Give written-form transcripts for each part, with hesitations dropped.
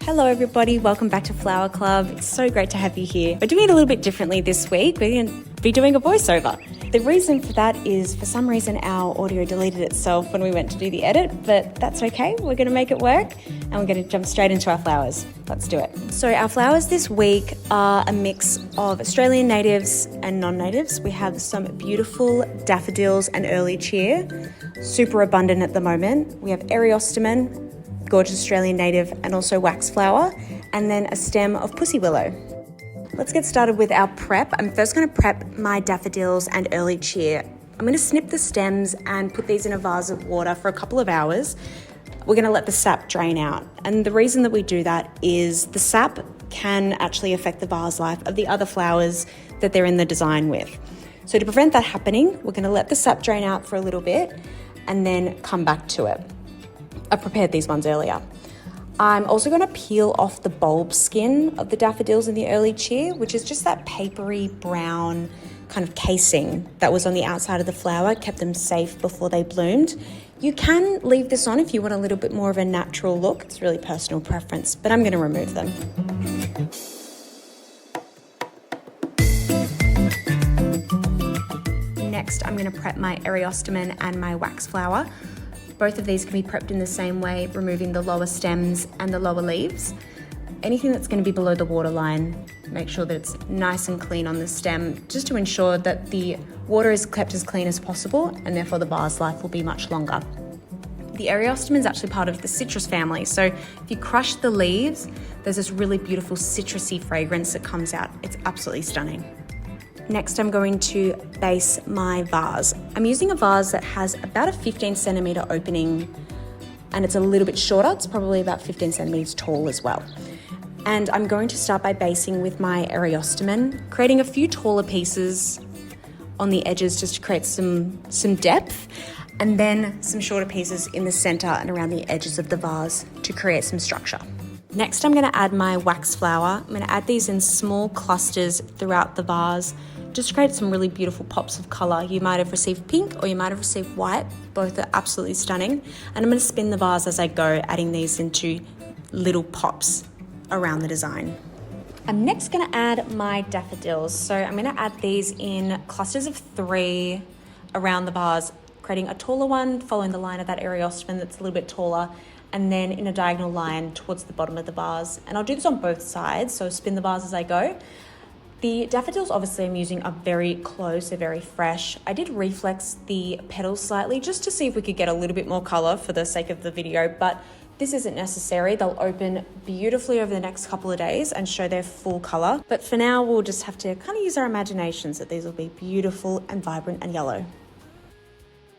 Hello everybody, welcome back to Flower Club. It's so great to have you here. We're doing it a little bit differently this week. We're going to be doing a voiceover. The reason for that is for some reason our audio deleted itself when we went to do the edit, but that's okay. We're going to make it work and we're going to jump straight into our flowers. Let's do it. So our flowers this week are a mix of Australian natives and non-natives. We have some beautiful daffodils and erlicheer, super abundant at the moment. We have eriostemon, gorgeous Australian native, and also wax flower, and then a stem of pussy willow. Let's get started with our prep. I'm first going to prep my daffodils and erlicheer. I'm going to snip the stems and put these in a vase of water for a couple of hours. We're going to let the sap drain out. And the reason that we do that is the sap can actually affect the vase life of the other flowers that they're in the design with. So to prevent that happening, we're going to let the sap drain out for a little bit and then come back to it. I prepared these ones earlier. I'm also going to peel off the bulb skin of the daffodils and the erlicheer, which is just that papery brown kind of casing that was on the outside of the flower, kept them safe before they bloomed. You can leave this on if you want a little bit more of a natural look. It's really personal preference, but I'm going to remove them. Next, I'm going to prep my eriostemon and my wax flower. Both of these can be prepped in the same way, removing the lower stems and the lower leaves. Anything that's going to be below the waterline, make sure that it's nice and clean on the stem, just to ensure that the water is kept as clean as possible and therefore the vase life will be much longer. The eriostemon is actually part of the citrus family, so if you crush the leaves, there's this really beautiful citrusy fragrance that comes out. It's absolutely stunning. Next, I'm going to base my vase. I'm using a vase that has about a 15 centimeter opening and it's a little bit shorter. It's probably about 15 centimeters tall as well. And I'm going to start by basing with my eriostemon, creating a few taller pieces on the edges just to create some depth, and then some shorter pieces in the center and around the edges of the vase to create some structure. Next, I'm going to add my wax flower. I'm going to add these in small clusters throughout the vase, just to create some really beautiful pops of color. You might have received pink or you might have received white. Both are absolutely stunning. And I'm going to spin the vase as I go, adding these into little pops around the design. I'm next going to add my daffodils. So I'm going to add these in clusters of 3 around the vase, creating a taller one, following the line of that eriostemon that's a little bit taller, and then in a diagonal line towards the bottom of the vase. And I'll do this on both sides, so spin the vase as I go. The daffodils, obviously, I'm using are very close, they're very fresh. I did reflex the petals slightly just to see if we could get a little bit more color for the sake of the video, but this isn't necessary. They'll open beautifully over the next couple of days and show their full color. But for now, we'll just have to kind of use our imaginations that these will be beautiful and vibrant and yellow.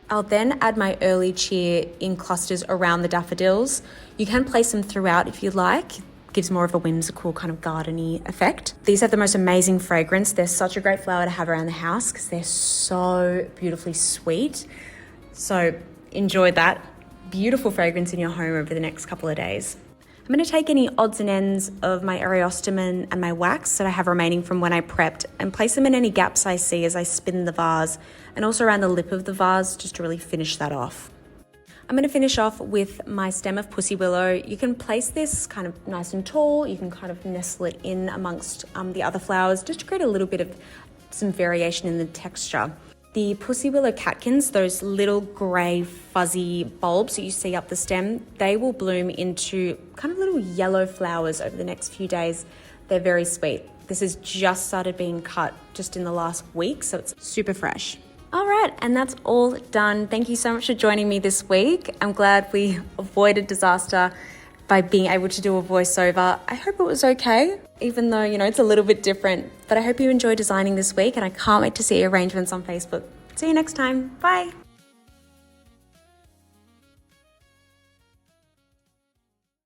I'll then add my erlicheer in clusters around the daffodils. You can place them throughout if you like. Gives more of a whimsical kind of gardeny effect. These have the most amazing fragrance. They're such a great flower to have around the house because they're so beautifully sweet. So enjoy that beautiful fragrance in your home over the next couple of days. I'm going to take any odds and ends of my eriostemon and my wax that I have remaining from when I prepped and place them in any gaps I see as I spin the vase, and also around the lip of the vase just to really finish that off. I'm going to finish off with my stem of pussy willow. You can place this kind of nice and tall. You can kind of nestle it in amongst the other flowers just to create a little bit of some variation in the texture. The pussy willow catkins, those little grey fuzzy bulbs that you see up the stem, they will bloom into kind of little yellow flowers over the next few days. They're very sweet. This has just started being cut just in the last week, so it's super fresh. All right, and that's all done. Thank you so much for joining me this week. I'm glad we avoided disaster by being able to do a voiceover. I hope it was okay, even though, it's a little bit different. But I hope you enjoyed designing this week, and I can't wait to see your arrangements on Facebook. See you next time. Bye.